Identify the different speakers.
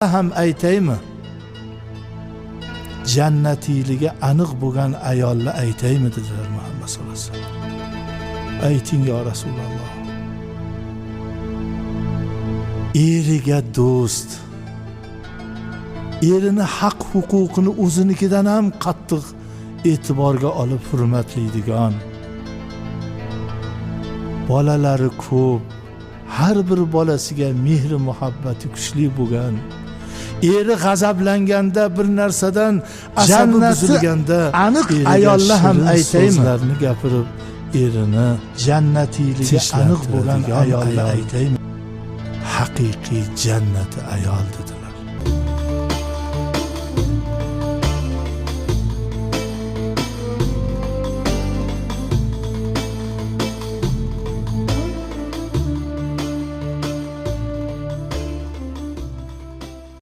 Speaker 1: ham aytaymi? Jannatiyligi aniq bo'lgan ayolni aytaymi dedilar Muhammad sallallohu alayhi vasallam. Ayting ya Rasululloh. Eriga do'st, erini haq huquqini o'zinikidan ham qattiq e'tiborga olib hurmatlaydigan, bolalari ko'p, har bir bolasiga mehr muhabbati kuchli bo'lgan, eri g'azablanganda bir narsadan asabi buzilganda aniq ayollar ham aytaymi so'zlarni gapirib erini jannatiyligi aniq bo'lgan ayollar aytaymi? Haqiqiy jannati ayol dedilar.